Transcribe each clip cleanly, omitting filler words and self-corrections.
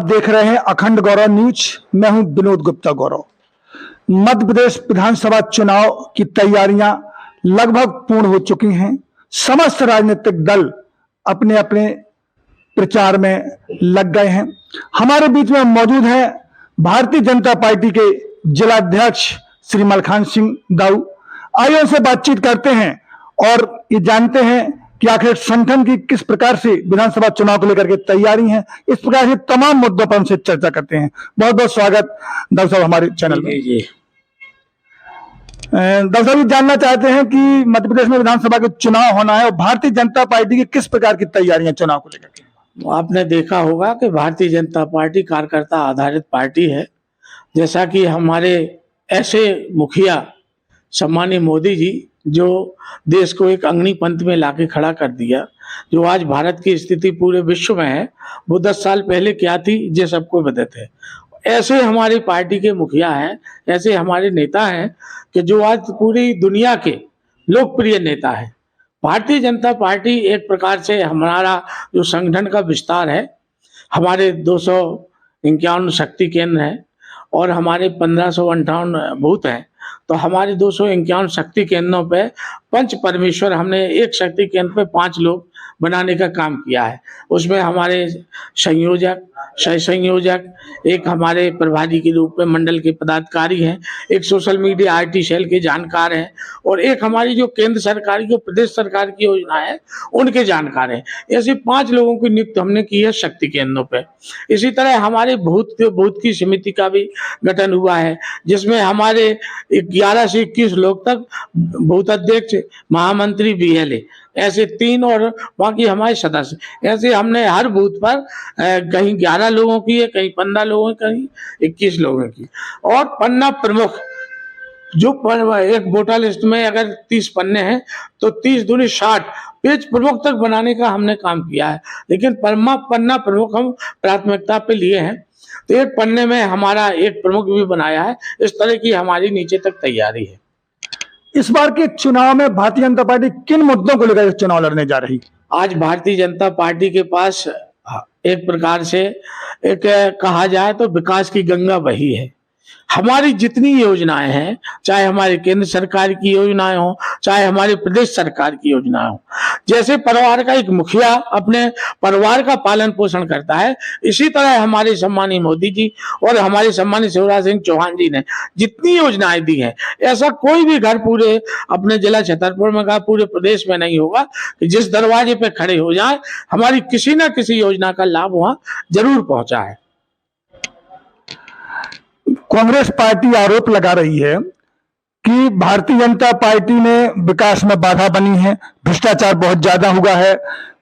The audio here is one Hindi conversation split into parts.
देख रहे हैं अखंड गौरव न्यूज। मैं हूं विनोद गुप्ता गौरव। मध्य प्रदेश विधानसभा चुनाव की तैयारियां लगभग पूर्ण हो चुकी हैं। समस्त राजनीतिक दल अपने अपने प्रचार में लग गए हैं। हमारे बीच में मौजूद है भारतीय जनता पार्टी के जिलाध्यक्ष श्री मलखान सिंह दाऊ। आइए उनसे बातचीत करते हैं और ये जानते हैं कि आखिर संगठन की किस प्रकार से विधानसभा चुनाव को लेकर के तैयारी है। इस प्रकार से तमाम मुद्दों पर हमसे चर्चा करते हैं। बहुत बहुत स्वागत दाऊ साहब हमारे चैनल में। दाऊ साहब जानना चाहते हैं कि मध्य प्रदेश में विधानसभा के चुनाव होना है और भारतीय जनता पार्टी की किस प्रकार की तैयारियां चुनाव को लेकर के। आपने देखा होगा कि भारतीय जनता पार्टी कार्यकर्ता आधारित पार्टी है। जैसा कि हमारे ऐसे मुखिया सम्मानीय मोदी जी जो देश को एक अग्निपंथ में लाके खड़ा कर दिया, जो आज भारत की स्थिति पूरे विश्व में है, वो 10 साल पहले क्या थी ये सबको पता थे। ऐसे हमारी पार्टी के मुखिया हैं, ऐसे हमारे नेता हैं कि जो आज पूरी दुनिया के लोकप्रिय नेता है। भारतीय जनता पार्टी एक प्रकार से हमारा जो संगठन का विस्तार है, हमारे 251 शक्ति केंद्र हैं और हमारे 1558 बूथ हैं। तो हमारे 251 शक्ति केंद्रों पे पंच परमेश्वर हमने एक शक्ति केंद्र पे 5 लोग बनाने का काम किया है। उसमें हमारे संयोजक, सह संयोजक, एक हमारे प्रभारी के रूप में मंडल के पदाधिकारी हैं, एक सोशल मीडिया IT सेल के जानकार हैं और एक हमारी जो केंद्र सरकार की प्रदेश सरकार की योजना है उनके जानकार हैं। ऐसे 5 लोगों की नियुक्ति हमने की है शक्ति केंद्रों पे। इसी तरह हमारे बूथ की समिति का भी गठन हुआ है, जिसमें हमारे 11 से 21 लोग तक बूथ अध्यक्ष, महामंत्री, BLA ऐसे 3 और बाकी हमारे सदस्य। ऐसे हमने हर बूथ पर कहीं 11 लोगों की है, कहीं 15 लोगों की, कहीं 21 लोगों की। और पन्ना प्रमुख जो एक वोटर लिस्ट में अगर 30 पन्ने हैं तो 30 दूनी 60 पेज प्रमुख तक बनाने का हमने काम किया है। लेकिन पन्ना प्रमुख हम प्राथमिकता पे लिए हैं, तो एक पन्ने में हमारा एक प्रमुख भी बनाया है। इस तरह की हमारी नीचे तक तैयारी है। इस बार के चुनाव में भारतीय जनता पार्टी किन मुद्दों को लेकर चुनाव लड़ने जा रही? आज भारतीय जनता पार्टी के पास एक प्रकार से एक कहा जाए तो विकास की गंगा बही है। हमारी जितनी योजनाएं हैं, चाहे हमारे केंद्र सरकार की योजनाएं हो, चाहे हमारे प्रदेश सरकार की योजनाएं हो, जैसे परिवार का एक मुखिया अपने परिवार का पालन पोषण करता है, इसी तरह हमारे सम्मानीय मोदी जी और हमारे सम्मानीय शिवराज सिंह चौहान जी ने जितनी योजनाएं दी हैं, ऐसा कोई भी घर पूरे अपने जिला छतरपुर में का पूरे प्रदेश में नहीं होगा कि जिस दरवाजे पे खड़े हो जाए हमारी किसी न किसी योजना का लाभ वहां जरूर पहुंचा है। कांग्रेस पार्टी आरोप लगा रही है कि भारतीय जनता पार्टी ने विकास में बाधा बनी है, भ्रष्टाचार बहुत ज्यादा हुआ है,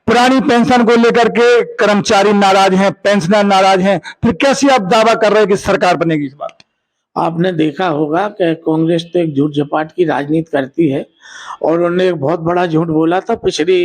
पुरानी पेंशन को लेकर के कर्मचारी नाराज हैं, पेंशनर नाराज हैं, फिर कैसे आप दावा कर रहे हैं कि सरकार बनेगी इस बार? आपने देखा होगा कि कांग्रेस तो एक झूठ झपाट की राजनीति करती है और उन्होंने एक बहुत बड़ा झूठ बोला था पिछली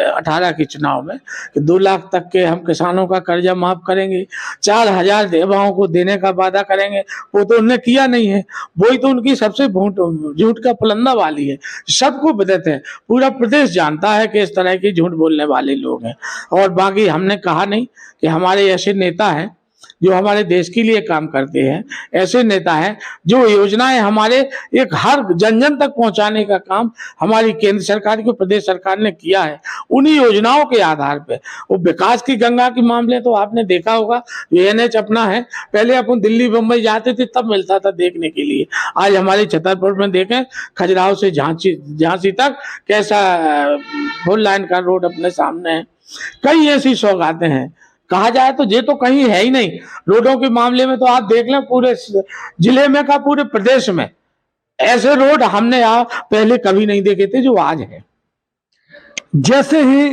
18 के चुनाव में कि 2 लाख तक के हम किसानों का कर्जा माफ करेंगे, 4000 देवाओं को देने का वादा करेंगे। वो तो उन्होंने किया नहीं है। वही तो उनकी सबसे झूठ का पुलंदा वाली है। सबको विदित है, पूरा प्रदेश जानता है कि इस तरह की झूठ बोलने वाले लोग हैं। और बाकी हमने कहा नहीं कि हमारे ऐसे नेता हैं जो हमारे देश के लिए काम करते हैं, ऐसे नेता हैं जो योजनाएं हमारे एक हर जन जन तक पहुंचाने का काम हमारी केंद्र सरकार की प्रदेश सरकार ने किया है। उन्हीं योजनाओं के आधार पे वो विकास की गंगा के मामले तो आपने देखा होगा, NH अपना है, पहले अपन दिल्ली बम्बई जाते थे तब मिलता था देखने के लिए। आज हमारे छतरपुर में देखें, खजुराहो से झांसी तक कैसा फुल लाइन का रोड अपने सामने है। कई ऐसी सौगातें हैं, कहा जाए तो ये तो कहीं है ही नहीं। रोडों के मामले में तो आप देख लें पूरे जिले में का पूरे प्रदेश में ऐसे रोड हमने पहले कभी नहीं देखे थे जो आज है। जैसे ही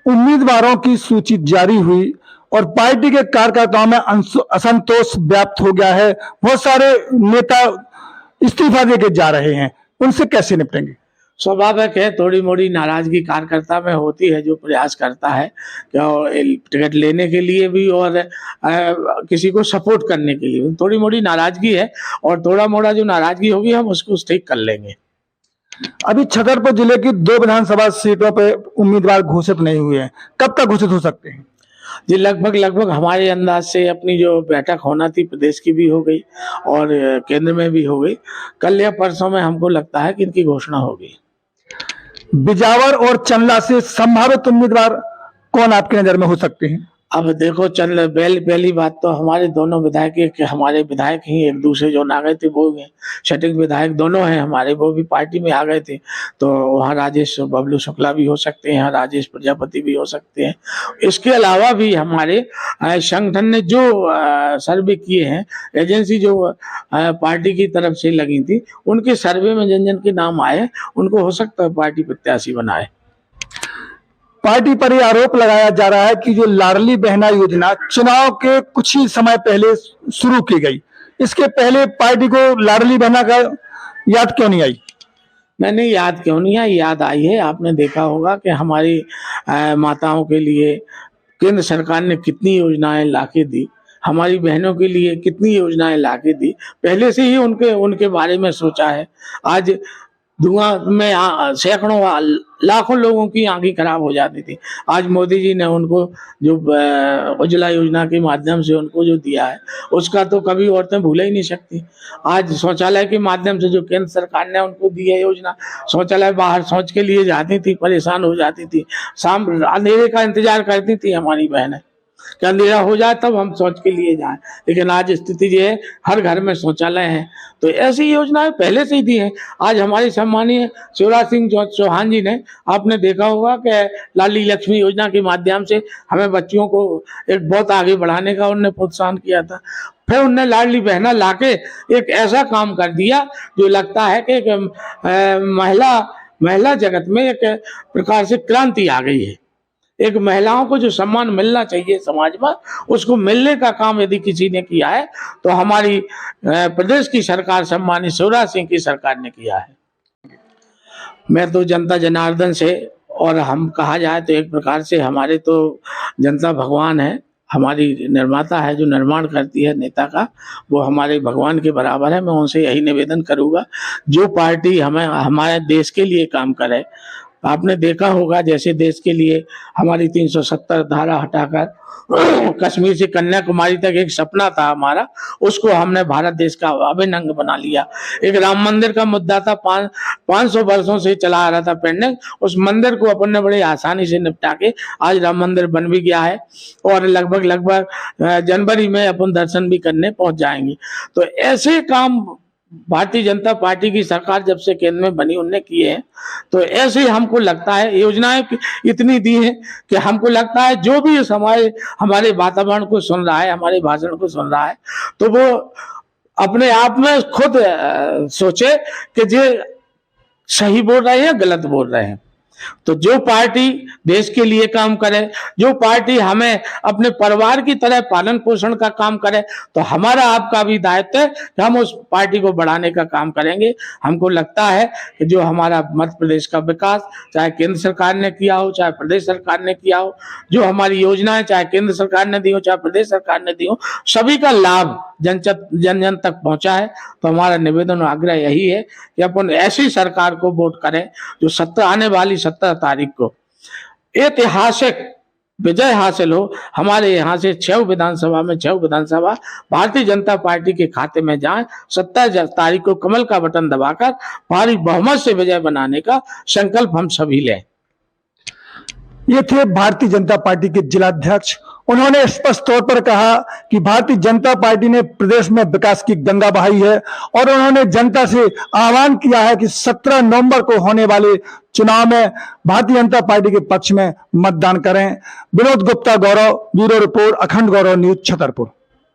उम्मीदवारों की सूची जारी हुई और पार्टी के कार्यकर्ताओं में असंतोष व्याप्त हो गया है, बहुत सारे नेता इस्तीफा देके जा रहे हैं, उनसे कैसे निपटेंगे? स्वाभाविक है, थोड़ी मोड़ी नाराजगी कार्यकर्ता में होती है जो प्रयास करता है टिकट लेने के लिए भी और किसी को सपोर्ट करने के लिए थोड़ी मोड़ी नाराजगी है और थोड़ा मोड़ा जो नाराजगी होगी हम उसको ठीक कर लेंगे। अभी छतरपुर जिले की 2 विधानसभा सीटों पे उम्मीदवार घोषित नहीं हुए हैं, कब तक घोषित हो सकते हैं? जी लगभग हमारे अंदाज से अपनी जो बैठक होना थी प्रदेश की भी हो गई और केंद्र में भी हो गई। कल या परसों में हमको लगता है कि इनकी घोषणा होगी। बिजावर और चंदला से संभावित उम्मीदवार कौन आपकी नजर में हो सकते हैं? अब देखो चल पहली बात तो हमारे दोनों विधायक कि हमारे विधायक ही एक दूसरे जो आ गए थे वो शटिंग विधायक दोनों हैं हमारे, वो भी पार्टी में आ गए थे। तो वहाँ राजेश बबलू शुक्ला भी हो सकते हैं, राजेश प्रजापति भी हो सकते हैं। इसके अलावा भी हमारे संगठन ने जो सर्वे किए हैं, एजेंसी जो पार्टी की तरफ से लगी थी, उनके सर्वे में जिन जिन के नाम आए उनको हो सकता है पार्टी प्रत्याशी बनाए। पार्टी पर यह आरोप लगाया जा रहा है कि जो लाडली बहना योजना चुनाव के कुछ ही समय पहले शुरू की गई, इसके पहले पार्टी को लाडली बहना का याद क्यों नहीं आई? नहीं, याद क्यों नहीं आई, याद आई है। आपने देखा होगा कि हमारी माताओं के लिए केंद्र सरकार ने कितनी योजनाएं लाके दी, हमारी बहनों के लिए कितनी योजनाएं लाके दी। पहले से ही उनके बारे में सोचा है। आज धुआं में सैकड़ों लाखों लोगों की आंखें खराब हो जाती थी। आज मोदी जी ने उनको जो उज्ज्वला योजना के माध्यम से उनको जो दिया है, उसका तो कभी औरतें भूल ही नहीं सकती। आज शौचालय के माध्यम से जो केंद्र सरकार ने उनको दी है योजना, शौचालय बाहर शौच के लिए जाती थी, परेशान हो जाती थी, शाम अंधेरे का इंतजार करती थी हमारी बहनें कि अंधेरा हो जाए तब हम शौच के लिए जाएं। लेकिन आज स्थिति ये है, हर घर में शौचालय है। तो ऐसी योजनाएं पहले से ही दी हैं। आज हमारे सम्मानीय शिवराज सिंह चौहान जी ने, आपने देखा होगा कि लाडली लक्ष्मी योजना के माध्यम से हमें बच्चियों को एक बहुत आगे बढ़ाने का उन्होंने प्रोत्साहन किया था। फिर उनने लाडली बहना लाके एक ऐसा काम कर दिया जो लगता है कि महिला जगत में एक प्रकार से क्रांति आ गई है। एक महिलाओं को जो सम्मान मिलना चाहिए समाज में, उसको मिलने का काम यदि किसी ने किया है तो हमारी प्रदेश की सरकार सम्मानित शिवराज सिंह की सरकार ने किया है। मैं तो जनता जनार्दन से, और हम कहा जाए तो एक प्रकार से हमारे तो जनता भगवान है, हमारी निर्माता है, जो निर्माण करती है नेता का, वो हमारे भगवान के बराबर है। मैं उनसे यही निवेदन करूंगा, जो पार्टी हमारे देश के लिए काम करे। आपने देखा होगा जैसे देश के लिए हमारी 370 धारा हटाकर कश्मीर से कन्याकुमारी तक एक सपना था हमारा, उसको हमने भारत देश का अभिन्न अंग बना लिया। एक राम मंदिर का मुद्दा था, 500 वर्षों से चला आ रहा था पेंडिंग, उस मंदिर को अपन ने बड़े आसानी से निपटा के आज राम मंदिर बन भी गया है और लगभग जनवरी में अपन दर्शन भी करने पहुंच जाएंगे। तो ऐसे काम भारतीय जनता पार्टी की सरकार जब से केंद्र में बनी उनने किए हैं। तो ऐसे हमको लगता है योजनाएं इतनी दी है कि हमको लगता है जो भी हमारे वातावरण को सुन रहा है, हमारे भाषण को सुन रहा है, तो वो अपने आप में खुद सोचे कि ये सही बोल रहे हैं या गलत बोल रहे हैं। तो जो पार्टी देश के लिए काम करे, जो पार्टी हमें अपने परिवार की तरह पालन पोषण का काम करे, तो हमारा आपका भी दायित्व है कि हम उस पार्टी को बढ़ाने का काम करेंगे। हमको लगता है कि जो हमारा मध्य प्रदेश का विकास, चाहे केंद्र सरकार ने किया हो चाहे प्रदेश सरकार ने किया हो, जो हमारी योजनाएं चाहे केंद्र सरकार ने दी हो चाहे प्रदेश सरकार ने दी हो, सभी का लाभ जन जन तक पहुंचा है। तो हमारा निवेदन और आग्रह यही है कि अपन ऐसी सरकार को वोट करें जो आने वाली 17 तारीख को ऐतिहासिक विजय हासिल हो। हमारे यहाँ से 6 विधानसभा में 6 विधानसभा भारतीय जनता पार्टी के खाते में जाए। 17 तारीख को कमल का बटन दबाकर भारी बहुमत से विजय बनाने का संकल्प हम सभी लें। ये थे भारतीय जनता पार्टी के जिलाध्यक्ष। उन्होंने स्पष्ट तौर पर कहा कि भारतीय जनता पार्टी ने प्रदेश में विकास की गंगा बहाई है और उन्होंने जनता से आह्वान किया है कि 17 नवंबर को होने वाले चुनाव में भारतीय जनता पार्टी के पक्ष में मतदान करें। विनोद गुप्ता गौरव, ब्यूरो रिपोर्ट, अखंड गौरव न्यूज, छतरपुर।